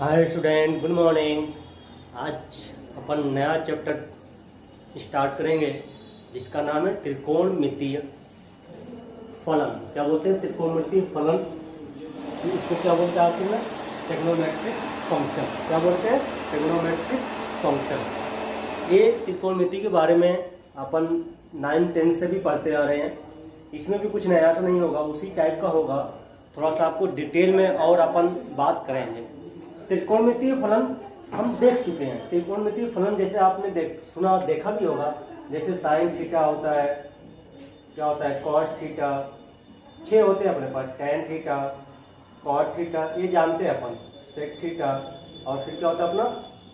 Hi student, good morning. आज अपन नया chapter start करेंगे जिसका नाम है त्रिकोणमितीय फलन। क्या बोलते हैं? त्रिकोणमितीय फलन। इसको क्या बोलते हैं आखिर में? Trigonometric function. क्या बोलते हैं? Trigonometric function. ये त्रिकोणमिति के बारे में अपन 9-10 से भी पढ़ते आ रहे हैं। इसमें भी कुछ नया सा नहीं होगा, उसी टाइप का होगा। थोड़ा सा आपको डिटेल में और अपन बात करेंगे। त्रिकोणमितीय फलन हम देख चुके हैं। त्रिकोणमितीय फलन जैसे आपने देखा भी होगा, जैसे साइन थीटा होता है, क्या होता है, कॉस थीटा। 6 होते हैं अपने पास, टेन थीटा, कॉट थीटा, ये जानते हैं अपन, सेक थीटा, और फिर क्या होता है अपना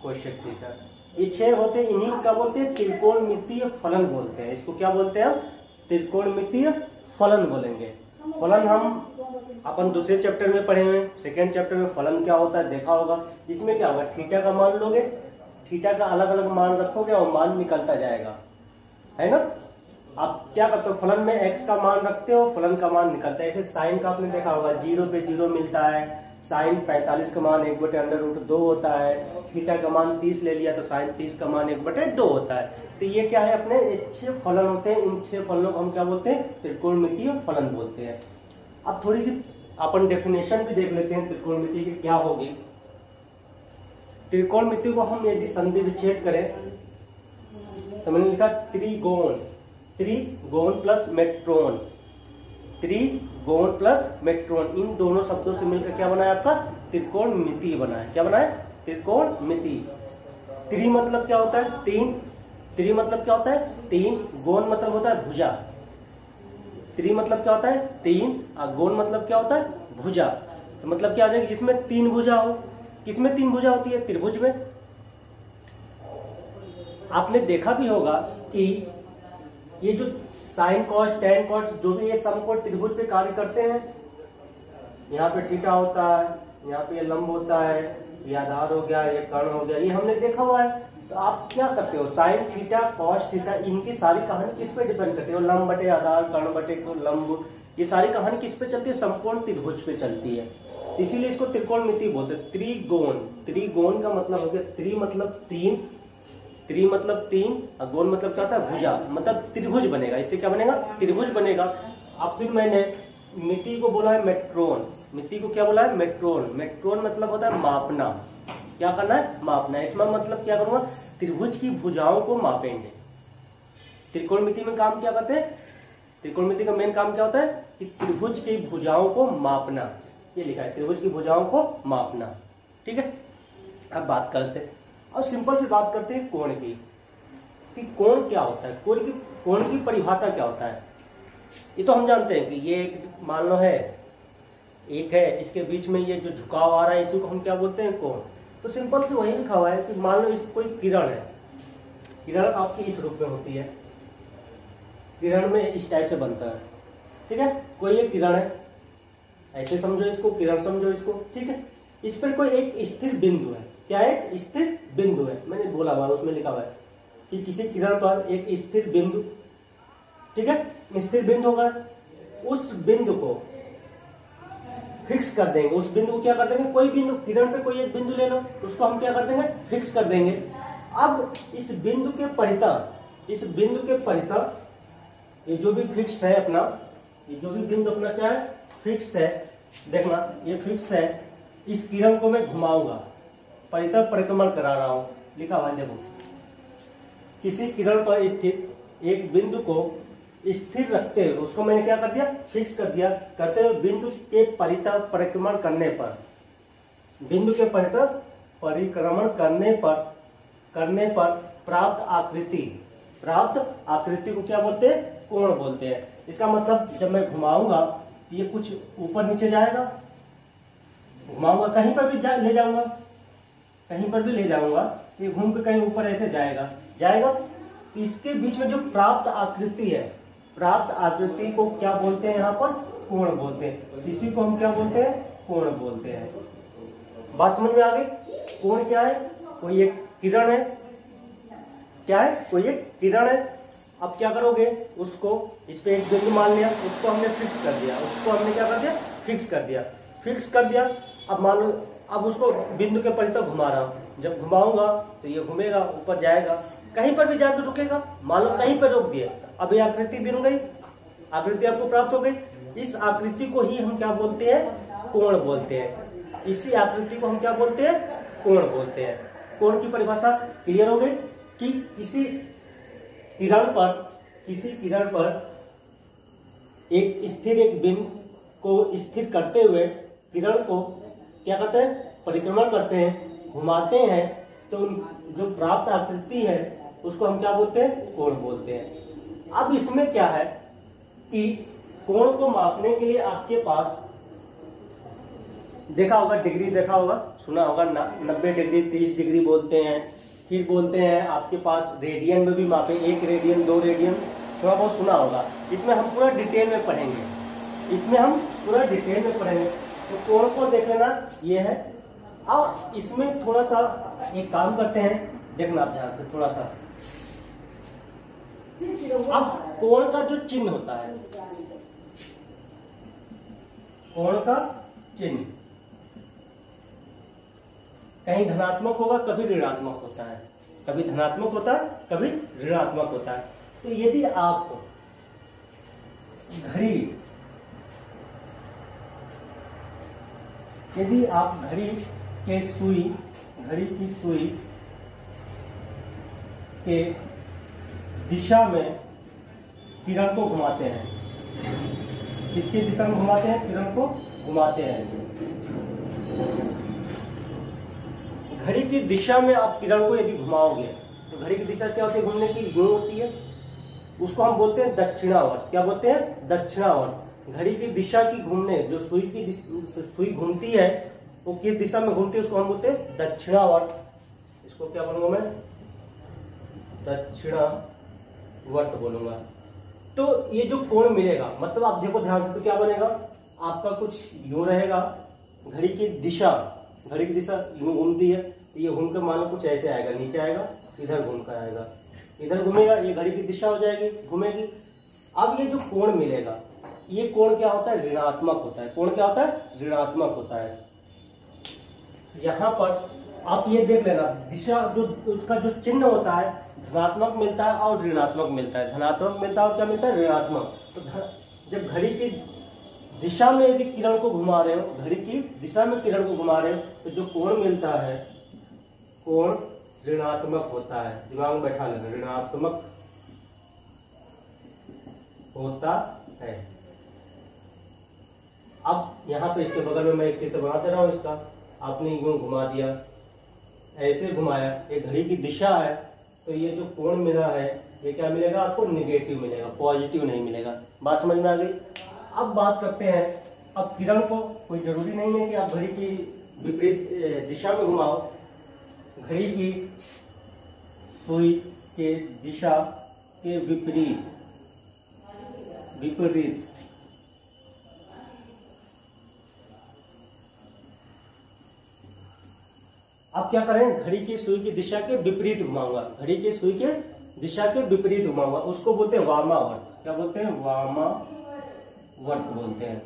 कोसेक थीटा। ये 6 होते हैं, इन्हीं का बोलते हैं त्रिकोणमितीय फलन बोलते हैं। इसको क्या बोलते हैं? त्रिकोणमितीय फलन बोलेंगे। फलन हम अपन दूसरे चैप्टर में पढ़े हुए, सेकेंड चैप्टर में फलन क्या होता है देखा होगा। इसमें क्या होगा, थीटा का मान लोगे, थीटा का अलग अलग मान रखोगे और मान निकलता जाएगा, है ना। आप क्या करते हो, फलन में एक्स का मान रखते हो, फलन का मान निकलता है। ऐसे साइन का आपने देखा होगा, 0 पे 0 मिलता है। साइन 45 का मान 1/√2 होता है। थीटा का मान 30 ले लिया तो साइन 30 का मान 1/2 होता है। तो ये क्या है, अपने 6 फलन होते हैं। इन 6 फलनों को हम क्या बोलते हैं? त्रिकोणमितीय फलन बोलते हैं। अब थोड़ी सी अपन डेफिनेशन भी देख लेते हैं त्रिकोणमिति की क्या होगी। त्रिकोणमिति को हम यदि संधि विच्छेद करें तो मैंने लिखा त्रिगोण, त्रिगोण प्लस मेट्रोन, त्रिगोण प्लस मेट्रोन, इन दोनों शब्दों से मिलकर क्या बनाया आपका? त्रिकोणमिति बना है। क्या बना है? त्रिकोणमिति। त्रि मतलब क्या होता है? 3। त्रि मतलब क्या होता है? 3। गोण मतलब होता है भुजा। त्रि मतलब क्या होता है? 3, और गोण मतलब क्या होता है? भुजा। तो मतलब क्या आ जाएगा? जिसमें 3 भुजा हो। किसमें 3 भुजा होती है? त्रिभुज में। आपने देखा भी होगा कि ये जो साइन कॉस टेन कॉस जो भी ये समकोण त्रिभुज पे कार्य करते हैं। यहाँ पे थीटा होता है, यहाँ पे ये लंब होता है, ये आधार हो गया, ये कर्ण हो गया, ये हमने देखा हुआ है। तो आप क्या करते हो, साइन थीटा कॉस थीटा, इनकी सारी कहानी किस पे डिपेंड करती है? लंब बटे आधार, कर्ण बटे लंब, ये सारी कहानी किस पे चलती है? समकोण त्रिभुज पे चलती है। इसीलिए इसको त्रिकोणमिति बोलते हैं। त्रिगोण, त्रिगोण का मतलब हो गया, त्रि मतलब 3, त्रि मतलब 3, और गोण मतलब क्या होता है? भुजा, मतलब त्रिभुज बनेगा। इससे क्या बनेगा? त्रिभुज बनेगा। अब फिर मैंने मिति को बोला है मेट्रोन। मिति को क्या बोला है? मेट्रोन। मेट्रोन मतलब होता है मापना। क्या करना है? मापना। इसमें मतलब क्या करूंगा? त्रिभुज की भुजाओं को मापेंगे। त्रिकोणमिति में काम क्या करते हैं? त्रिकोणमिति का मेन काम क्या होता है कि त्रिभुज की भुजाओं को मापना। ये लिखा है, त्रिभुज की भुजाओं को मापना। ठीक है, अब बात करते हैं और सिंपल सी बात करते हैं कोण की, कि कोण क्या होता है, कोण की परिभाषा क्या होता है। ये तो हम जानते हैं कि ये एक मान लो है, एक है, इसके बीच में ये जो झुकाव आ रहा है इसी को हम क्या बोलते हैं? कोण। तो सिंपल से वही लिखा हुआ है कि मान लो इस कोई किरण है, किरण आपकी इस रूप में होती है, किरण में इस टाइप से बनता है। ठीक है, कोई एक किरण है, ऐसे समझो इसको, किरण समझो इसको। ठीक है, इस पर कोई एक स्थिर बिंदु है। क्या है? एक स्थिर बिंदु है। मैंने बोला हुआ उसमें लिखा हुआ है कि किसी किरण पर एक स्थिर बिंदु, ठीक है, स्थिर बिंदु होगा। उस बिंदु को फिक्स कर देंगे। उस बिंदु को क्या कर देंगे? कोई बिंदु, किरण पे कोई एक बिंदु ले लो, उसको हम क्या कर देंगे? फिक्स कर देंगे। अब इस बिंदु के परितः, इस बिंदु के परितः ये जो भी फिक्स है अपना, ये जो भी बिंदु अपना क्या है? फिक्स है। देखना, ये फिक्स है। इस किरण को मैं घुमाऊंगा, परितः परिक्रमण करा रहा हूं, लिखा हुआ है देखो। किसी किरण पर स्थित एक बिंदु को स्थिर रखते हुए उसको मैंने क्या कर दिया? फिक्स कर दिया। करते हुए बिंदु के परितः परिक्रमण करने पर, बिंदु के परितः परिक्रमण करने पर प्राप्त आकृति को क्या बोलते हैं? कोण बोलते हैं। इसका मतलब जब मैं घुमाऊंगा ये कुछ ऊपर नीचे जाएगा, घुमाऊंगा कहीं पर भी ले जाऊंगा, कहीं पर भी ले जाऊंगा, ये घूम के कहीं ऊपर ऐसे जाएगा। इसके बीच में जो प्राप्त आकृति है, प्राप्त आकृति को क्या बोलते हैं? यहाँ पर कोण बोलते हैं। इसी को हम क्या बोलते हैं? कोण बोलते हैं। बात समझ में आ गई? कोण क्या है? कोई एक किरण है। क्या है? कोई एक किरण है। अब क्या करोगे? उसको इस पे एक बिंदु मान लिया, उसको हमने फिक्स कर दिया। उसको हमने क्या कर दिया? फिक्स कर दिया। फिक्स कर दिया अब मान लो, अब उसको बिंदु के परितः घुमा रहा हूँ, जब घुमाऊंगा तो ये घूमेगा, ऊपर जाएगा, कहीं पर भी जाकर रुकेगा। मान लो कहीं पर रोक दिया, अब ये आकृति बन गई, आकृति आपको प्राप्त हो गई। इस आकृति को ही हम क्या बोलते हैं? कोण बोलते हैं। इसी आकृति को हम क्या बोलते हैं? कोण बोलते हैं। कोण की परिभाषा क्लियर हो गई कि किसी किरण पर एक स्थिर एक बिंदु को स्थिर करते हुए किरण को क्या करते हैं? परिक्रमण करते हैं, घुमाते हैं, तो जो प्राप्त आकृति है उसको हम क्या बोलते हैं? कोण बोलते हैं। अब इसमें क्या है कि कोण को मापने के लिए आपके पास देखा होगा, डिग्री देखा होगा, सुना होगा, 90 डिग्री, 30 डिग्री बोलते हैं। फिर बोलते हैं आपके पास रेडियन में भी मापे, 1 रेडियन, 2 रेडियन, थोड़ा बहुत सुना होगा। इसमें हम पूरा डिटेल में पढ़ेंगे, तो कोण को देख लेना ये है। और इसमें थोड़ा सा एक काम करते हैं, देखना आप ध्यान से थोड़ा सा। अब कोण का जो चिन्ह होता है, कोण का चिन्ह कहीं धनात्मक होगा, कभी ऋणात्मक होता है, कभी धनात्मक होता है, कभी ऋणात्मक होता है। तो यदि आप घड़ी की सुई के दिशा में किरण को घुमाते हैं, किसकी दिशा में घुमाते हैं? किरण को घुमाते हैं। घड़ी की दिशा में आप किरण को यदि घुमाओगे तो घड़ी की दिशा क्या होती है? घूमने की यूं होती है, उसको हम बोलते हैं दक्षिणावर्त। क्या बोलते हैं? दक्षिणावर्त। घड़ी की दिशा की घूमने, जो सुई घूमती है वो किस दिशा में घूमती है उसको हम बोलते हैं दक्षिणावर्त। इसको क्या बोलूंगा मैं? दक्षिणावर्त बोलूंगा। तो ये जो कोण मिलेगा, मतलब आप देखो ध्यान से, तो क्या बनेगा आपका? कुछ यूं रहेगा, घड़ी की दिशा यूं घूमती है, तो ये घूम कर मानो कुछ ऐसे आएगा, नीचे आएगा, इधर घूम कर आएगा, इधर घूमेगा, ये घड़ी की दिशा हो जाएगी, घूमेगी। अब ये जो कोण मिलेगा, ये कोण क्या होता है? ऋणात्मक होता है। कोण क्या होता है? ऋणात्मक होता है। यहाँ पर आप ये देख लेना, दिशा जो उसका जो चिन्ह होता है, धनात्मक मिलता है और ऋणात्मक मिलता है। धनात्मक मिलता है और क्या मिलता है? ऋणात्मक। तो जब घड़ी की दिशा में यदि किरण को घुमा रहे हो, घड़ी की दिशा में किरण को घुमा रहे हो, तो जो कोण मिलता है, कोण ऋणात्मक होता है। दिमाग में बैठा लेना, ऋणात्मक होता है। अब यहाँ पे इसके बगल में मैं एक चित्र बना दे रहा हूं इसका। आपने यूं घुमा दिया, ऐसे घुमाया, ये घड़ी की दिशा है, तो ये जो कोण मिला है ये क्या मिलेगा आपको? निगेटिव मिलेगा, पॉजिटिव नहीं मिलेगा। बात समझ में आ गई? अब बात करते हैं, अब किरण को कोई जरूरी नहीं है कि आप घड़ी की विपरीत दिशा में घुमाओ। घड़ी की सुई के दिशा के विपरीत अब क्या करें? घड़ी की सुई की दिशा के विपरीत घुमाऊंगा, घड़ी की सुई के दिशा के विपरीत घुमाऊंगा, उसको बोलते हैं वामावर्त। क्या बोलते हैं? वामावर्त बोलते हैं।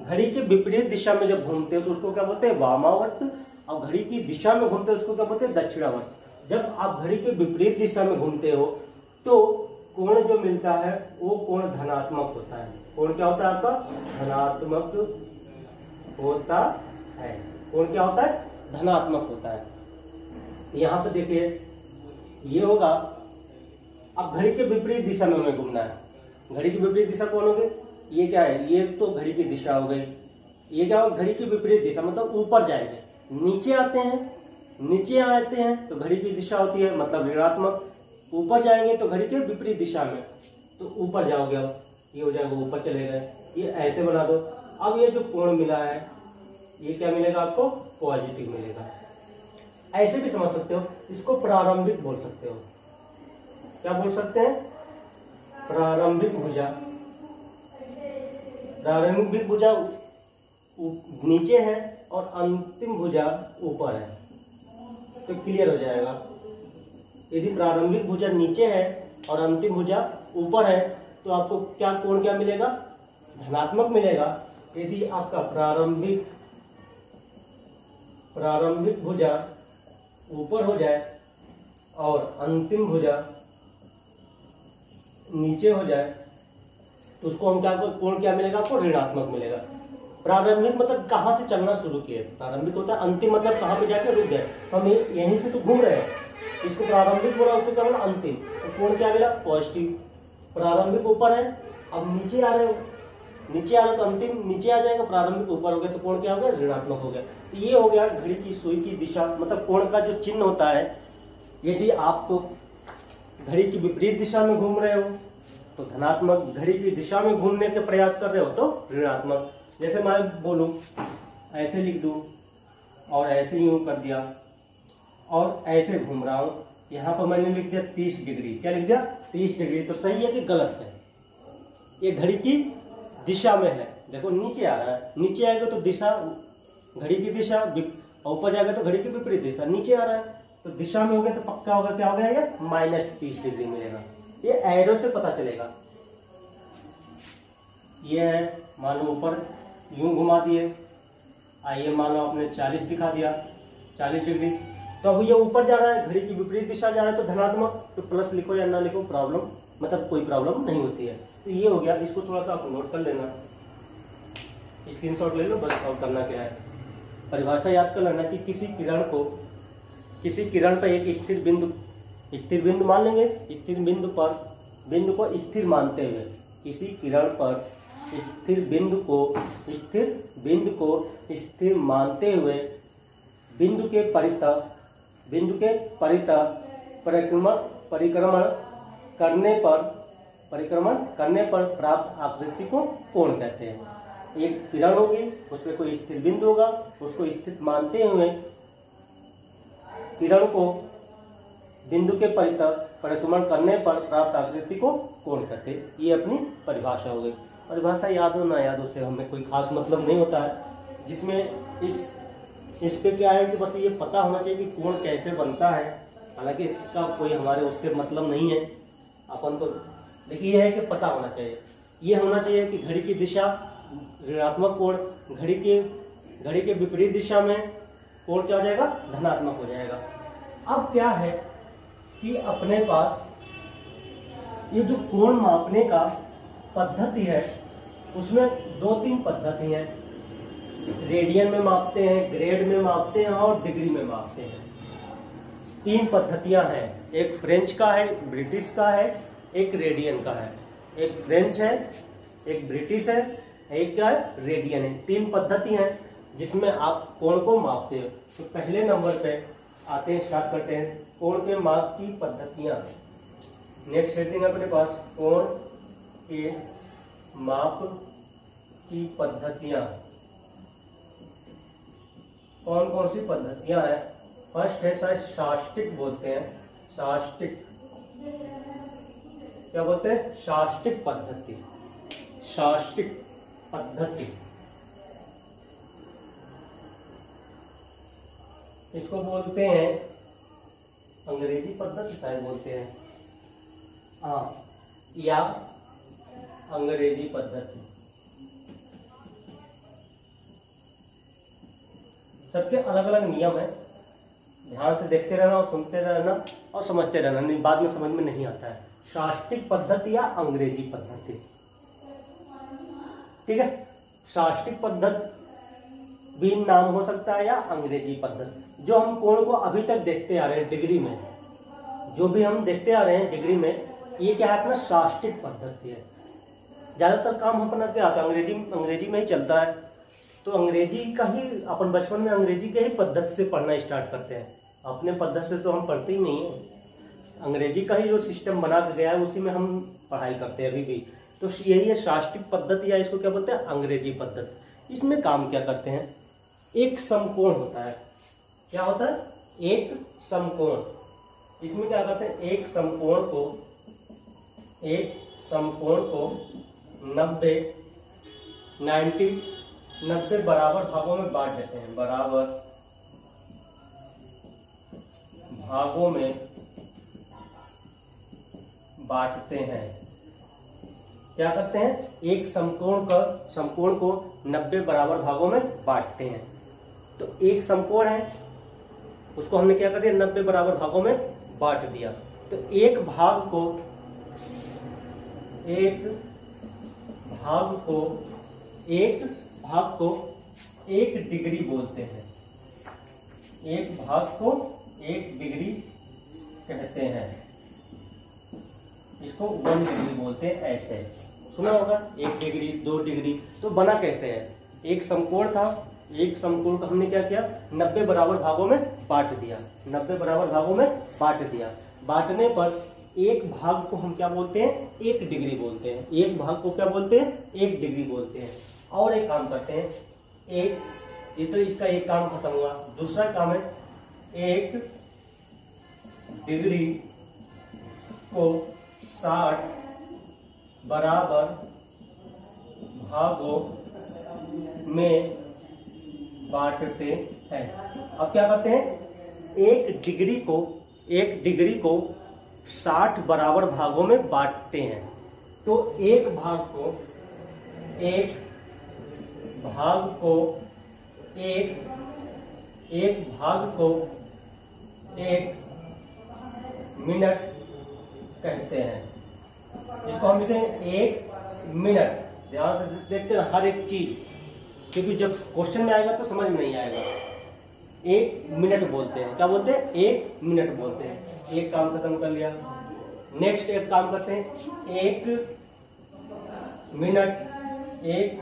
घड़ी के विपरीत दिशा में जब घूमते हैं तो उसको क्या बोलते हैं? वामावर्त। और घड़ी की दिशा में घूमते हैं उसको क्या बोलते हैं? दक्षिणावर्त। जब आप घड़ी के विपरीत दिशा में घूमते हो तो कोण जो मिलता है वो कोण धनात्मक होता है। कोण क्या होता है आपका? धनात्मक होता है। कोण क्या होता है? धनात्मक होता है। यहाँ पे देखिए ये होगा, अब घड़ी के विपरीत दिशा में हमें घूमना है। घड़ी की विपरीत दिशा कौन होगी? ये क्या है? ये तो घड़ी की दिशा हो गई। ये क्या होगा? घड़ी की विपरीत दिशा, मतलब ऊपर जाएंगे, नीचे आते हैं तो घड़ी की दिशा होती है मतलब ऋणात्मक। ऊपर जाएंगे तो घड़ी के विपरीत दिशा में, तो ऊपर जाओगे, अब ये हो जाएगा, ऊपर चले गए। ये ऐसे बना दो। अब ये जो कोण मिला है ये क्या मिलेगा आपको? पॉजिटिव मिलेगा। ऐसे भी समझ सकते हो, इसको प्रारंभिक बोल सकते हो। क्या बोल सकते हैं? प्रारंभिक भुजा। प्रारंभिक भुजा नीचे है और अंतिम भुजा ऊपर है, तो क्लियर हो जाएगा। यदि प्रारंभिक भुजा नीचे है और अंतिम भुजा ऊपर है तो आपको क्या कोण क्या मिलेगा? धनात्मक मिलेगा। यदि आपका प्रारंभिक प्रारंभिक भुजा ऊपर हो जाए और अंतिम भुजा नीचे हो जाए तो उसको हम क्या, कोण क्या मिलेगा आपको, ऋणात्मक मिलेगा। प्रारंभिक मतलब कहाँ से चलना शुरू किए, प्रारंभिक होता है अंतिम मतलब कहाँ पे जाके रुक गए, हम यहीं से तो घूम रहे हैं, इसको प्रारंभिक बोला, उसको क्या बोला, अंतिम। तो कोण क्या मिला, पॉजिटिव। प्रारंभिक ऊपर है, अब नीचे आ रहे हो, नीचे आ रहे तो अंतिम नीचे आ जाएगा, प्रारंभिक ऊपर हो गया तो कोण क्या हो गया, ऋणात्मक हो गया। तो ये हो गया घड़ी की सुई की दिशा, मतलब कोण का जो चिन्ह होता है। यदि आप तो घड़ी की विपरीत दिशा में घूम रहे हो तो धनात्मक, घड़ी की दिशा में घूमने के प्रयास कर रहे हो तो ऋणात्मक। जैसे मैं बोलूं ऐसे लिख दूं और ऐसे यूं कर दिया और ऐसे घूम रहा हूं, यहां पर मैंने लिख दिया 30 डिग्री, क्या लिख दिया, 30 डिग्री। तो सही है कि गलत है, ये घड़ी की दिशा में है। देखो नीचे आ रहा है, नीचे आएगा तो दिशा, घड़ी की दिशा, ऊपर जाएगा तो घड़ी की विपरीत दिशा, नीचे आ रहा है तो दिशा में हो गया तो पक्का होगा, क्या हो गया, -30 डिग्री मिलेगा। ये एरो से पता चलेगा। ये है, मान लो ऊपर यूं घुमा दिए, आइए मान लो आपने 40 दिखा दिया, 40 डिग्री, तो अब ये ऊपर जा रहा है, घड़ी की विपरीत दिशा जा रहा है तो धनात्मक, तो प्लस लिखो या ना लिखो, प्रॉब्लम मतलब कोई प्रॉब्लम नहीं होती है। तो ये हो गया, इसको थोड़ा सा आप नोट कर लेना, स्क्रीनशॉट ले लो, बस और करना क्या है, परिभाषा याद कर लेना कि किसी किरण पर एक स्थिर बिंदु मान लेंगे, स्थिर बिंदु पर, बिंदु को स्थिर मानते हुए, किसी किरण पर स्थिर बिंदु को स्थिर मानते हुए बिंदु के परितः परिक्रमण करने पर प्राप्त आकृति को कोण कहते हैं। एक किरण होगी, उसमें कोई स्थिर बिंदु होगा, उसको स्थिर मानते हुए किरण को बिंदु के परितः परिक्रमण करने पर प्राप्त आकृति को कोण कहते हैं। ये अपनी परिभाषा हो गई। परिभाषा याद हो ना याद हो से हमें कोई खास मतलब नहीं होता है, जिसमें इस पे क्या है कि बस ये पता होना चाहिए कि कोण कैसे बनता है। हालांकि इसका कोई हमारे उससे मतलब नहीं है, अपन तो देखिए ये है कि पता होना चाहिए, ये होना चाहिए कि घड़ी की दिशा ऋणात्मक कोण, घड़ी के विपरीत दिशा में कोण क्या हो जाएगा, धनात्मक हो जाएगा। अब क्या है कि अपने पास ये जो कोण मापने का पद्धति है उसमें 2-3 पद्धति हैं। रेडियन में मापते हैं, ग्रेड में मापते हैं और डिग्री में मापते हैं। 3 पद्धतियां हैं, एक फ्रेंच का है, ब्रिटिश का है, एक रेडियन का है। एक फ्रेंच है, एक ब्रिटिश है, एक क्या है, रेडियन है। 3 पद्धति हैं जिसमें आप कोण को मापते हो। तो पहले नंबर पे आते हैं, स्टार्ट करते हैं कोण के माप की पद्धतियां। नेक्स्ट हेडिंग अपने पास कोण के माप की पद्धतियां। कौन कौन सी पद्धतियां हैं? फर्स्ट है शायद शास्टिक बोलते हैं, शास्टिक, क्या बोलते हैं, शास्टिक पद्धति, शास्टिक पद्धति। इसको बोलते हैं अंग्रेजी पद्धति शायद बोलते हैं, हाँ, या अंग्रेजी पद्धति। सबके अलग अलग नियम है, ध्यान से देखते रहना और सुनते रहना और समझते रहना, नहीं बाद में समझ में नहीं आता है। शास्त्रिक पद्धति या अंग्रेजी पद्धति, ठीक है। शास्त्रिक पद्धति भी नाम हो सकता है या अंग्रेजी पद्धति। जो हम कोण को अभी तक देखते आ रहे हैं डिग्री में, जो भी हम देखते आ रहे हैं डिग्री में, ये क्या है, अपना शास्त्रिक पद्धति है। ज्यादातर काम अपना क्या आता है, अंग्रेजी में ही चलता है। तो अंग्रेजी का ही अपन बचपन में अंग्रेजी के ही पद्धति से पढ़ना स्टार्ट करते हैं, अपने पद्धति से तो हम पढ़ते ही नहीं है। अंग्रेजी का ही जो सिस्टम बना के गया है उसी में हम पढ़ाई करते हैं अभी भी। तो यही है शास्त्रिक पद्धति, या इसको क्या बोलते हैं, अंग्रेजी पद्धति। इसमें काम क्या करते हैं, एक समकोण होता है। क्या होता है, एक समकोण। इसमें क्या करते हैं, एक समकोण को 90 बराबर भागों में बांट देते हैं, बराबर भागों में बांटते हैं। क्या करते हैं, एक समकोण को 90 बराबर भागों में बांटते हैं। तो एक समकोण है, उसको हमने क्या कर दिया, 90 बराबर भागों में बांट दिया। तो एक भाग को एक डिग्री बोलते हैं। एक भाग को एक डिग्री कहते हैं, इसको 1 डिग्री बोलते हैं। ऐसे सुना होगा, 1 डिग्री 2 डिग्री। तो बना कैसे है, एक समकोण था, एक समकोण को हमने क्या किया, 90 बराबर भागों में बांट दिया। 90 बराबर भागों में बांट दिया। बांटने पर एक भाग को हम क्या बोलते हैं, 1 डिग्री बोलते हैं। एक भाग को क्या बोलते हैं, 1 डिग्री बोलते हैं। और एक काम करते हैं, ये तो इसका एक काम खत्म हुआ। दूसरा काम है, 1 डिग्री को 60 बराबर भागों में बांटते हैं। अब क्या करते हैं, 1 डिग्री को 60 बराबर भागों में बांटते हैं। तो एक भाग को एक मिनट कहते हैं। इसको हम लिखते हैं 1 मिनट। ध्यान से देखते हैं हर एक चीज, क्योंकि जब क्वेश्चन में आएगा तो समझ में नहीं आएगा। 1 मिनट बोलते हैं, क्या बोलते हैं, 1 मिनट बोलते हैं। एक काम खत्म कर लिया। नेक्स्ट एक काम करते हैं, 1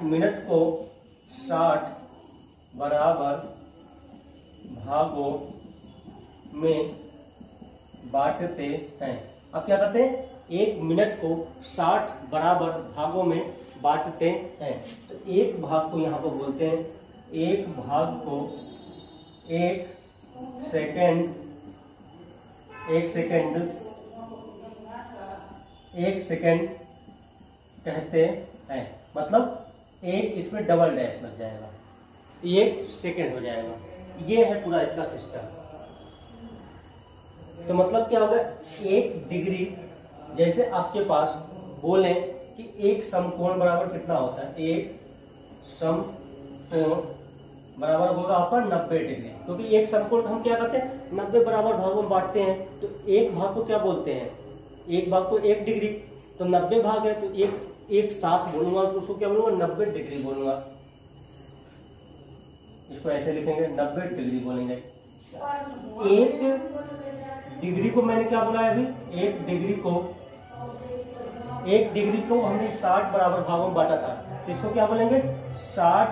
मिनट को 60 बराबर भागों में बांटते हैं। अब क्या करते हैं, 1 मिनट को 60 बराबर भागों में बांटते हैं। तो एक भाग को यहाँ पर बोलते हैं, एक भाग को 1 सेकेंड कहते हैं। मतलब एक इसमें डबल डैश लग जाएगा, 1 सेकेंड हो जाएगा। ये है पूरा इसका सिस्टम। तो मतलब क्या होगा, 1 डिग्री, जैसे आपके पास बोले कि एक समकोण बराबर कितना होता है, एक समकोण बराबर होगा आपका 90 डिग्री। क्योंकि एक समकोण हम क्या करते हैं, 90 बराबर भागों में बांटते हैं। तो एक भाग को क्या बोलते हैं, एक भाग को 1 डिग्री, तो 90 भाग है, तो एक साथ बोलूंगा तो उसको क्या बोलूंगा, 90 डिग्री बोलूंगा। इसको ऐसे लिखेंगे, 90 डिग्री बोलेंगे। 1 डिग्री को मैंने क्या बोला है अभी, 1 डिग्री को हमने 60 बराबर भागों में बांटा था। तो इसको क्या बोलेंगे, 60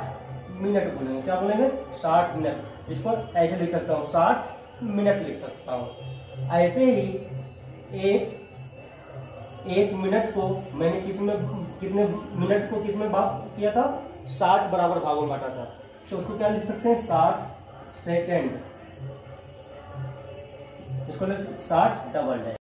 मिनट बोलेंगे। क्या बोलेंगे, 60 मिनट। इसको ऐसे लिख सकता हूँ, 60 मिनट लिख सकता हूँ। ऐसे ही एक मिनट को मैंने कितने मिनट को किसमें किया था, 60 बराबर भागों में बांटा था। तो उसको क्या लिख सकते हैं, 60 सेकेंड। इसको 60 डबल है।